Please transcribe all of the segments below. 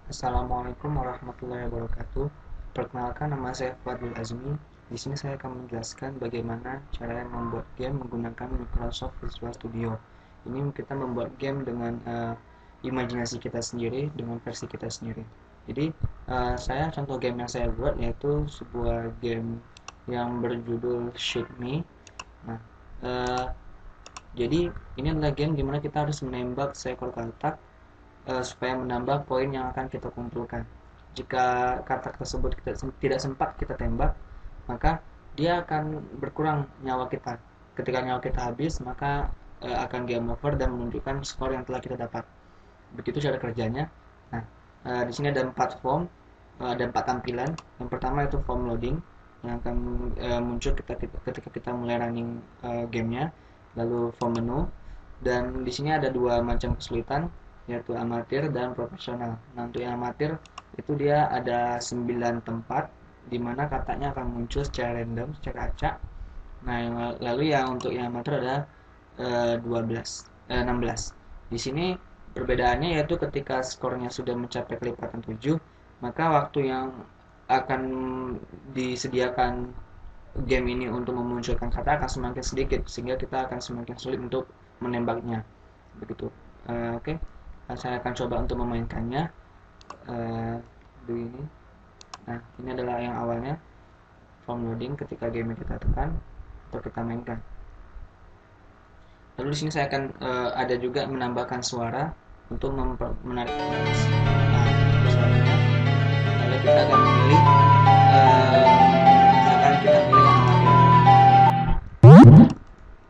Assalamualaikum warahmatullahi wabarakatuh. Perkenalkan, nama saya Fadil Azmi. Di sini saya akan menjelaskan bagaimana cara membuat game menggunakan Microsoft Visual Studio. Ini kita membuat game dengan imajinasi kita sendiri, dengan versi kita sendiri. Jadi, contoh game yang saya buat yaitu sebuah game yang berjudul Shoot Me. Nah, uh, jadi ini adalah game dimana kita harus menembak seekor katak supaya menambah poin yang akan kita kumpulkan. Jika katak tersebut tidak sempat kita tembak, maka dia akan berkurang nyawa kita. Ketika nyawa kita habis, maka akan game over dan menunjukkan skor yang telah kita dapat. Begitu cara kerjanya. Nah, di sini ada 4 form, ada 4 tampilan. Yang pertama itu form loading yang akan muncul ketika kita mulai running gamenya. Lalu form menu, dan di sini ada dua macam kesulitan, yaitu amatir dan profesional. Nah, untuk yang amatir itu dia ada 9 tempat di mana kataknya akan muncul secara random, secara acak. Nah, lalu yang untuk yang amatir ada 16. Di sini perbedaannya yaitu ketika skornya sudah mencapai kelipatan 7, maka waktu yang akan disediakan game ini untuk memunculkan kata akan semakin sedikit, sehingga kita akan semakin sulit untuk menembaknya. Begitu. Oke. Saya akan coba untuk memainkannya. Begini. Nah, ini adalah yang awalnya, form loading ketika game kita tekan atau kita mainkan. Lalu di sini saya akan ada juga menambahkan suara untuk menarik fokus. Nah, itu suaranya. Lalu kita akan memilih, misalkan kita pilih yang amatir.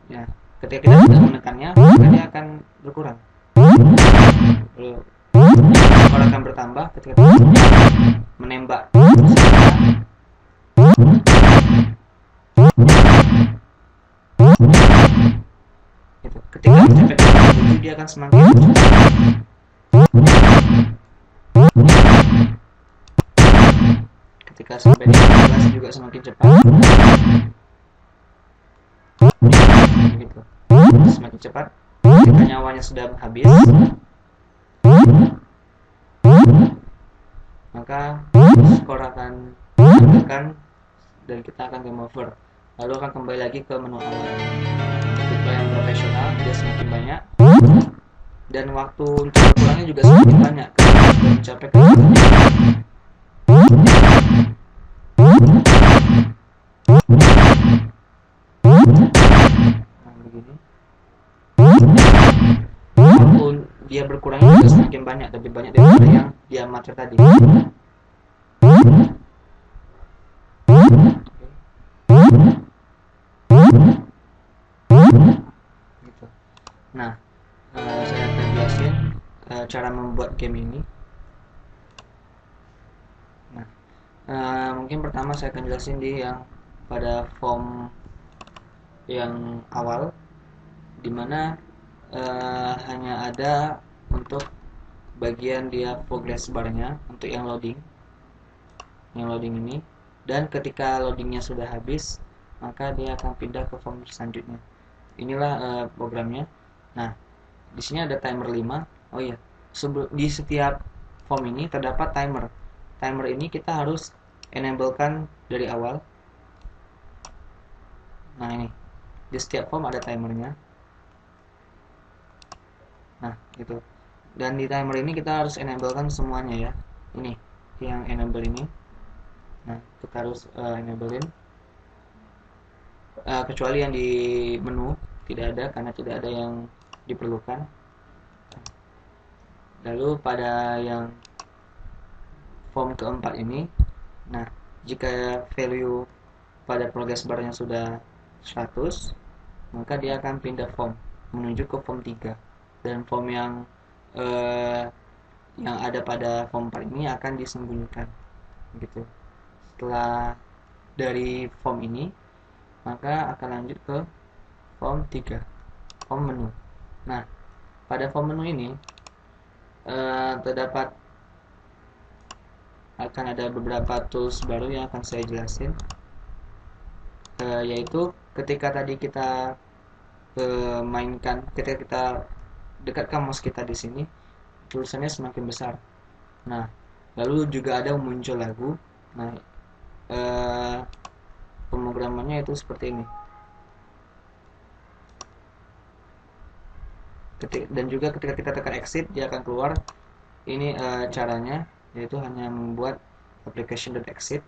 Ya, ketika kita tidak menekannya, maka dia akan berkurang. Lalu skor akan bertambah ketika kita menembak. Gitu. Ketika mencapai 7, dia akan semakin ketika sampai 15 juga semakin cepat. Gitu. Semakin cepat ketika nyawanya sudah habis, maka skor akan ditekan dan kita akan game over. Lalu akan kembali lagi ke menu awal. Untuk yang profesional dia semakin banyak, dan waktu untuk berkurangnya juga semakin banyak ketika sudah mencapai ke begini. Waktu dia berkurangnya juga semakin banyak, lebih banyak daripada yang dia amatir tadi. Gitu. Nah, saya akan jelasin cara membuat game ini. Nah, mungkin pertama saya akan jelasin di yang pada form yang awal, dimana hanya ada untuk bagian dia progress barnya untuk yang loading ini, dan ketika loadingnya sudah habis, maka dia akan pindah ke form selanjutnya. Inilah programnya. Nah, di sini ada timer 5. Oh iya, di setiap form ini terdapat timer. Timer ini kita harus enablekan dari awal. Nah, ini di setiap form ada timernya. Nah, gitu. Dan di timer ini kita harus enablekan semuanya ya. Ini yang enable ini. Nah, kita harus enablein. Kecuali yang di menu tidak ada, karena tidak ada yang diperlukan. Lalu pada yang form keempat ini, nah, jika value pada progress barnya sudah 100, maka dia akan pindah form menuju ke form 3, dan form yang ada pada form 4 ini akan disembunyikan gitu. Setelah dari form ini, maka akan lanjut ke form 3, form menu. Nah, pada form menu ini terdapat akan ada beberapa tools baru yang akan saya jelasin, yaitu ketika tadi kita mainkan, ketika kita dekatkan mouse kita di sini, tulisannya semakin besar. Nah, lalu juga ada muncul lagu. Nah, pemrogramannya itu seperti ini. Dan juga ketika kita tekan exit dia akan keluar. Ini caranya, yaitu hanya membuat application.exit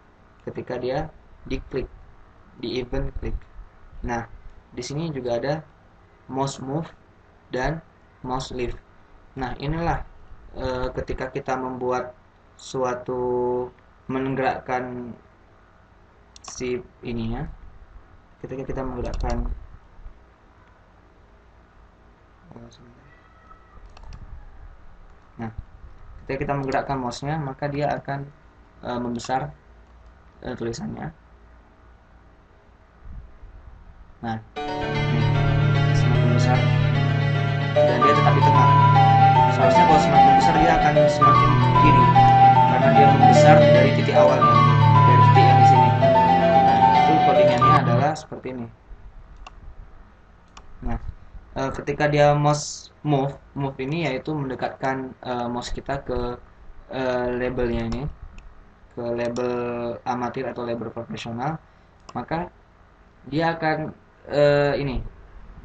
ketika dia diklik, di event klik. Nah, di sini juga ada mouse move dan mouse lift. Nah, inilah ketika kita membuat suatu, menggerakkan si ininya, ketika kita menggerakkan nah, ketika kita menggerakkan mouse-nya, maka dia akan membesar tulisannya. Nah, ini semakin besar dan dia tetap di tengah. Seharusnya kalau semakin besar dia akan semakin ke kiri karena dia membesar dari titik awalnya, dari titik yang di sini. Nah, itu codingannya adalah seperti ini. Nah, ketika dia mouse move ini yaitu mendekatkan mouse kita ke labelnya ini, ke label amatir atau label profesional, maka dia akan ini,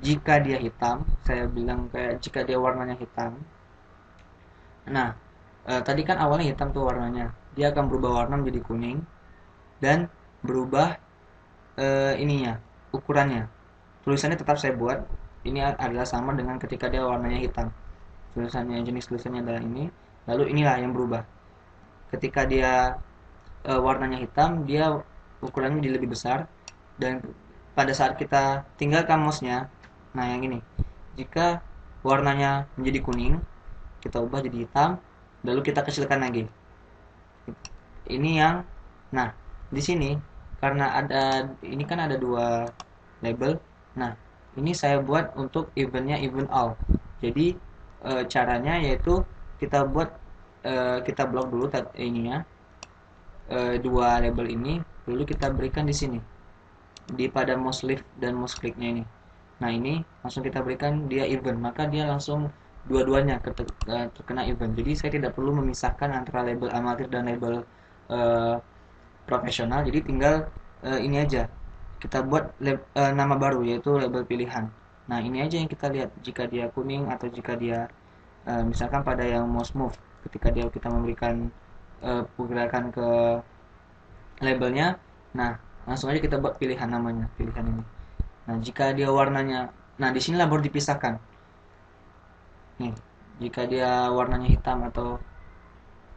jika dia hitam, saya bilang kayak jika dia warnanya hitam. Nah, tadi kan awalnya hitam tuh warnanya, dia akan berubah warna menjadi kuning dan berubah ininya, ukurannya. Tulisannya tetap saya buat, ini adalah sama dengan ketika dia warnanya hitam. Tulisannya, jenis tulisannya adalah ini, lalu inilah yang berubah. Ketika dia warnanya hitam, dia ukurannya menjadi lebih besar, dan pada saat kita tinggalkan mouse-nya, nah yang ini, jika warnanya menjadi kuning, kita ubah jadi hitam, lalu kita kecilkan lagi. Ini yang, nah di sini karena ada ini kan ada dua label. Nah, ini saya buat untuk eventnya event all. Jadi caranya yaitu kita buat kita blok dulu ininya, dua label ini, lalu kita berikan di sini di pada mouse lift dan mouse clicknya ini. Nah, ini langsung kita berikan dia event, maka dia langsung dua-duanya terkena event. Jadi saya tidak perlu memisahkan antara label amatir dan label profesional. Jadi tinggal ini aja kita buat nama baru yaitu label pilihan. Nah, ini aja yang kita lihat jika dia kuning atau jika dia misalkan pada yang mouse move, ketika dia kita memberikan pergerakan ke labelnya, nah langsung aja kita buat pilihan namanya, pilihan ini. Nah, jika dia warnanya, nah di sinilah baru dipisahkan. Nih, jika dia warnanya hitam atau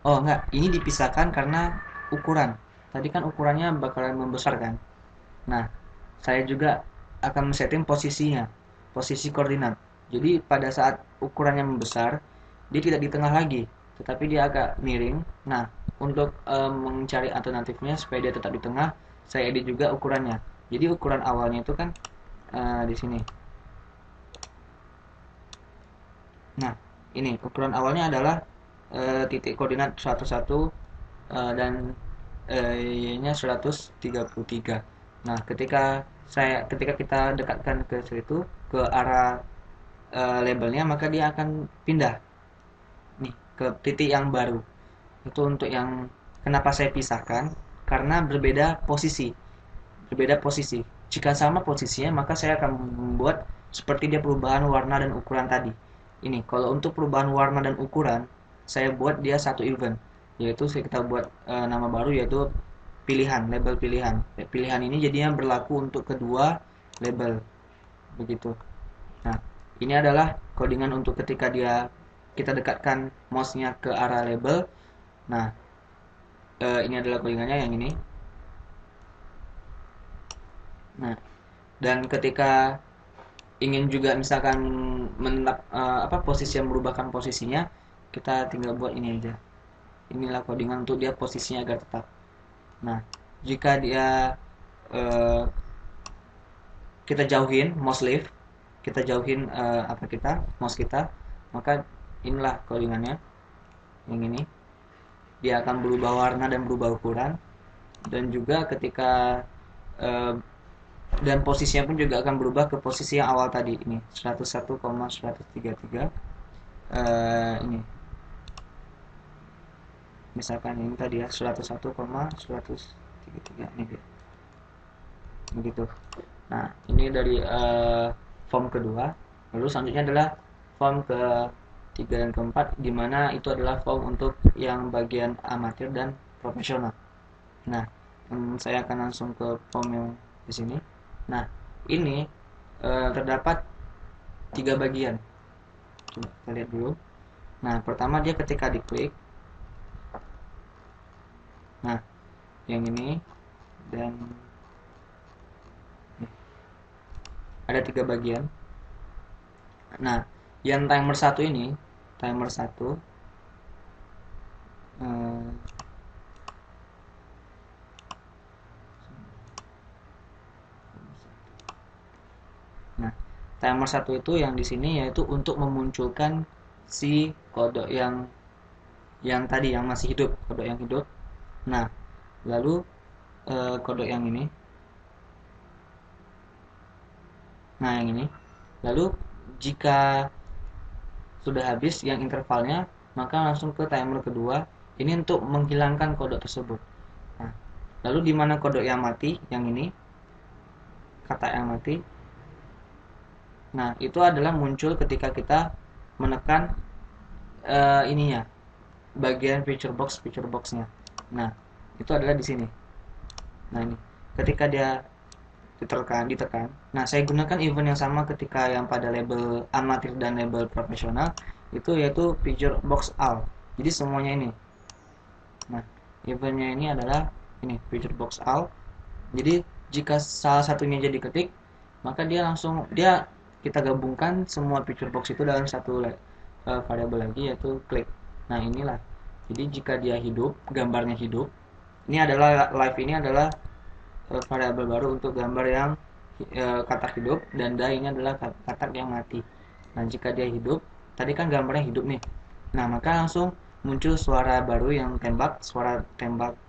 enggak, ini dipisahkan karena ukuran. Tadi kan ukurannya bakalan membesar kan. Nah, saya juga akan men-setting posisinya, posisi koordinat. Jadi pada saat ukurannya membesar, dia tidak di tengah lagi, tetapi dia agak miring. Nah, untuk mencari alternatifnya supaya dia tetap di tengah, saya edit juga ukurannya. Jadi ukuran awalnya itu kan di sini. Nah, ini ukuran awalnya adalah titik koordinat 11 dan y-nya 133. Nah, ketika kita dekatkan ke situ, ke arah labelnya, maka dia akan pindah nih ke titik yang baru. Itu untuk yang kenapa saya pisahkan, karena berbeda posisi. Berbeda posisi. Jika sama posisinya, maka saya akan membuat seperti dia perubahan warna dan ukuran tadi. Ini, kalau untuk perubahan warna dan ukuran, saya buat dia satu event, yaitu kita buat nama baru yaitu pilihan, label pilihan. Pilihan ini jadinya berlaku untuk kedua label, begitu. Nah, ini adalah codingan untuk ketika kita dekatkan mouse-nya ke arah label. Nah, ini adalah codingannya yang ini. Nah, dan ketika ingin juga misalkan posisi yang merubahkan posisinya, kita tinggal buat ini aja. Inilah codingan untuk dia posisinya agar tetap. Nah, jika dia kita jauhin mouse lift, kita jauhin mouse kita, maka inilah codingannya yang ini. Dia akan berubah warna dan berubah ukuran, dan juga ketika dan posisinya pun juga akan berubah ke posisi yang awal tadi, ini 101,133 ini. misalkan ini tadi ya 101,133 ini dia begitu. Nah ini dari form kedua. Lalu selanjutnya adalah form ketiga dan keempat, dimana itu adalah form untuk yang bagian amatir dan profesional. Nah saya akan langsung ke form yang di sini. Nah ini terdapat 3 bagian. Coba kita lihat dulu. Nah pertama dia ketika diklik, nah yang ini dan ada 3 bagian. Nah yang timer 1 ini, timer 1 nah timer 1 itu yang di sini yaitu untuk memunculkan si kodok yang tadi yang masih hidup, kodok yang hidup. Nah lalu kodok yang ini, nah yang ini, lalu jika sudah habis yang intervalnya, maka langsung ke timer kedua ini untuk menghilangkan kodok tersebut. Nah lalu di mana kodok yang mati, yang ini kata yang mati, nah itu adalah muncul ketika kita menekan ininya, bagian feature boxnya. Nah itu adalah di sini. Nah ini ketika dia ditekan. Nah saya gunakan event yang sama ketika yang pada label amatir dan label profesional, itu yaitu feature box all. Jadi semuanya ini. Nah eventnya ini adalah ini feature box all. Jadi jika salah satunya jadi ketik, maka kita gabungkan semua feature box itu dalam satu variabel lagi, yaitu klik. Nah inilah. Jadi jika dia hidup, gambarnya hidup, ini adalah live, ini adalah variabel baru untuk gambar yang katak hidup, dan die ini adalah katak yang mati. Nah jika dia hidup, tadi kan gambarnya hidup nih. Nah maka langsung muncul suara baru yang tembak, suara tembak,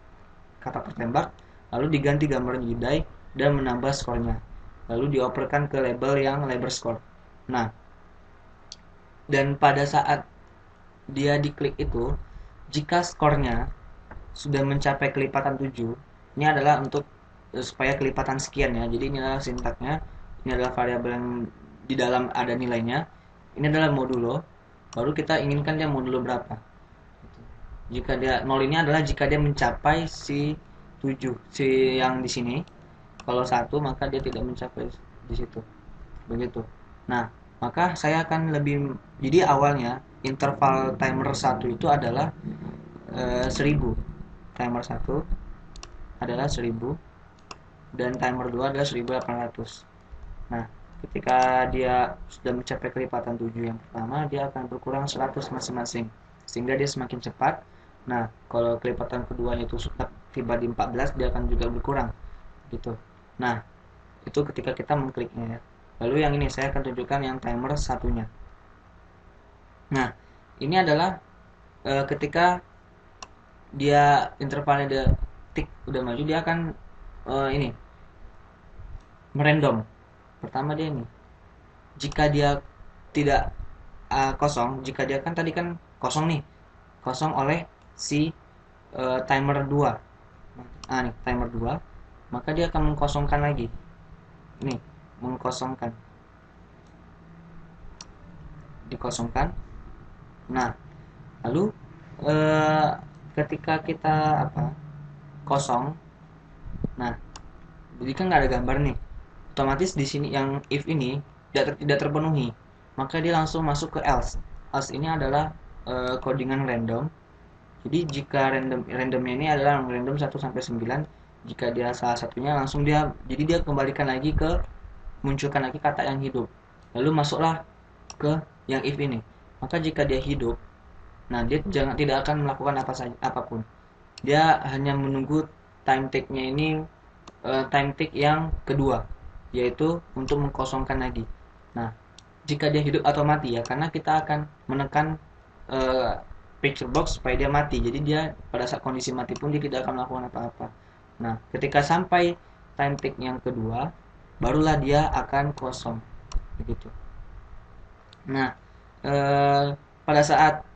katak tertembak, lalu diganti gambarnya di die dan menambah skornya, lalu dioperkan ke label yang label score. Nah dan pada saat dia diklik itu, jika skornya sudah mencapai kelipatan 7, ini adalah untuk supaya kelipatan sekian ya. Jadi ini adalah sintaknya, ini adalah variabel yang di dalam ada nilainya, ini adalah modulo, baru kita inginkan dia modulo berapa. Jika dia 0 ini adalah jika dia mencapai si 7, si yang di sini. Kalau 1 maka dia tidak mencapai di situ. Begitu. Nah maka saya akan lebih, jadi awalnya interval timer 1 itu adalah 1000. Timer 1 adalah 1000 dan timer 2 adalah 1800. Nah ketika dia sudah mencapai kelipatan 7 yang pertama, dia akan berkurang 100 masing-masing sehingga dia semakin cepat. Nah kalau kelipatan keduanya itu sudah tiba di 14, dia akan juga berkurang gitu. Nah itu ketika kita mengkliknya ya. Lalu yang ini saya akan tunjukkan yang timer satunya. Nah ini adalah ketika dia intervalnya dia tik udah maju, dia akan ini merandom. Pertama dia ini, jika dia tidak kosong, jika dia kan tadi kan kosong nih, kosong oleh si timer 2. Nih timer 2, maka dia akan mengkosongkan lagi. Nih, mengkosongkan. Dikosongkan. Nah, lalu ketika kita kosong, nah jadi kan nggak ada gambar nih, otomatis di sini yang if ini tidak terpenuhi, maka dia langsung masuk ke else. Else ini adalah codingan random. Jadi jika randomnya ini adalah random 1 sampai 9, jika dia salah satunya, langsung jadi dia kembalikan lagi ke, munculkan lagi kata yang hidup, lalu masuklah ke yang if ini. Maka jika dia hidup, nah dia tidak akan melakukan apapun. Dia hanya menunggu time take-nya ini, time take yang kedua, yaitu untuk mengkosongkan lagi. Nah jika dia hidup atau mati ya, karena kita akan menekan picture box supaya dia mati. Jadi dia pada saat kondisi mati pun dia tidak akan melakukan apa-apa. Nah ketika sampai time take yang kedua, barulah dia akan kosong begitu. Nah pada saat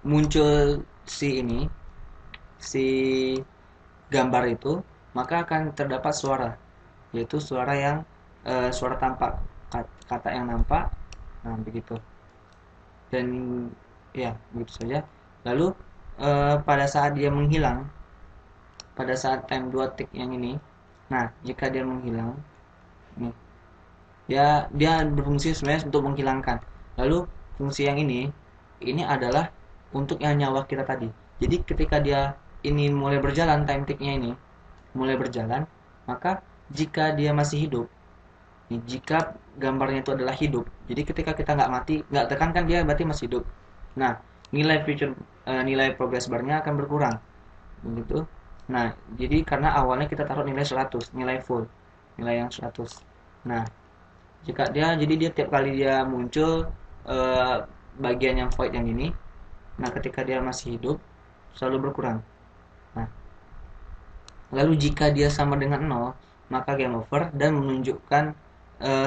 muncul si ini, si gambar itu, maka akan terdapat suara, yaitu suara yang suara tampak, kata yang nampak. Nah, begitu. Dan ya, begitu saja. Lalu pada saat dia menghilang, pada saat time 2 tick yang ini, nah, jika dia menghilang, nih, dia berfungsi sebenarnya untuk menghilangkan. Lalu fungsi yang ini adalah untuk yang nyawa kita tadi. Jadi ketika dia ini mulai berjalan, time ticknya ini mulai berjalan, maka jika dia masih hidup, jika gambarnya itu adalah hidup, jadi ketika kita nggak mati, nggak tekan kan, dia berarti masih hidup. Nah, nilai progress barnya akan berkurang, begitu. Nah, jadi karena awalnya kita taruh nilai 100, nilai full, nilai yang 100. Nah, jadi dia tiap kali dia muncul bagian yang void yang ini, nah ketika dia masih hidup selalu berkurang. Nah, lalu jika dia sama dengan 0, maka game over dan menunjukkan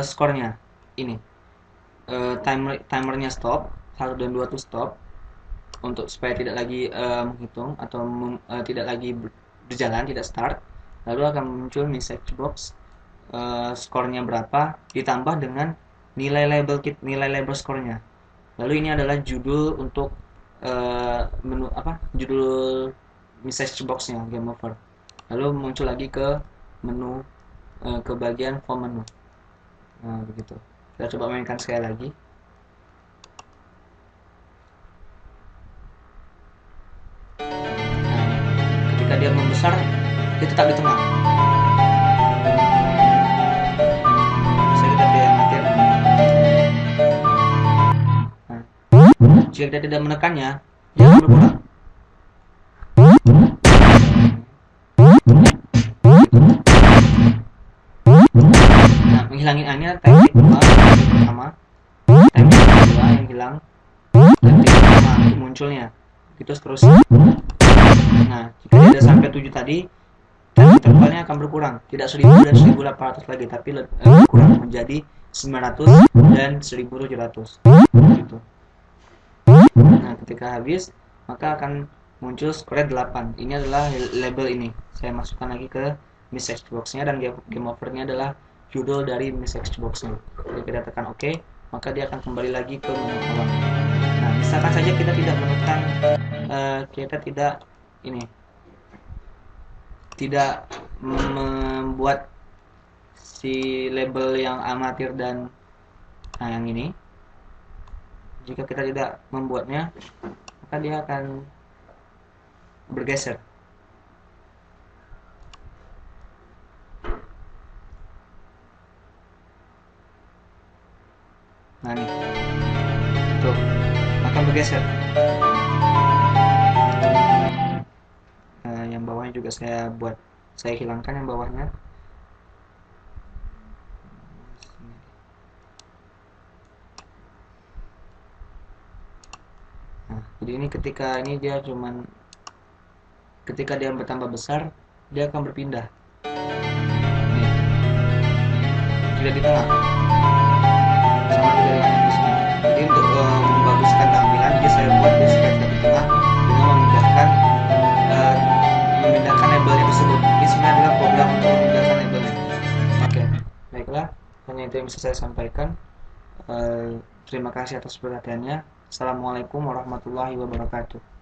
skornya. Ini timernya stop, 1 dan 2 itu stop, untuk supaya tidak lagi menghitung atau tidak lagi berjalan, tidak start. Lalu akan muncul message box, skornya berapa ditambah dengan nilai label skornya. Lalu ini adalah judul untuk judul message boxnya, game over. Lalu muncul lagi ke menu, ke bagian form menu. Nah, begitu. Kita coba mainkan sekali lagi. Nah, ketika dia membesar, dia tetap di tengah. Bisa kita pilih amatir. Nah, jika kita tidak menekannya, dia akan berkurang. Nah, menghilangin A-nya teknik pertama, teknik kedua yang hilang, teknik pertama untuk munculnya, itu seterusnya. Nah, jika dia sampai 7 tadi, intervalnya akan berkurang, tidak 1000 dan 1800 lagi, tapi berkurang menjadi 900 dan 1700 gitu. Nah, ketika habis, maka akan muncul skornya 8. Ini adalah label ini. Saya masukkan lagi ke message box-nya, dan game over-nya adalah judul dari message box-nya. Jadi kita tekan OK, maka dia akan kembali lagi ke menu awal. Nah, misalkan saja kita tidak menekan, kita tidak membuat si label yang amatir dan yang ini. Jika kita tidak membuatnya, maka dia akan bergeser. Nah, nih, tuh, akan bergeser. Yang bawahnya juga saya hilangkan yang bawahnya. Nah, jadi ini ketika dia bertambah besar, dia akan berpindah. Nih, tidak di tengah, sama dengan yang di sini. Jadi untuk membaguskan tampilan, jadi saya buat di sekitar di tengah dengan memindahkan labelnya tersebut. Ini sebenarnya adalah program untuk memindahkan labelnya. Oke, baiklah, hanya itu yang bisa saya sampaikan. Terima kasih atas perhatiannya. Assalamualaikum warahmatullahi wabarakatuh.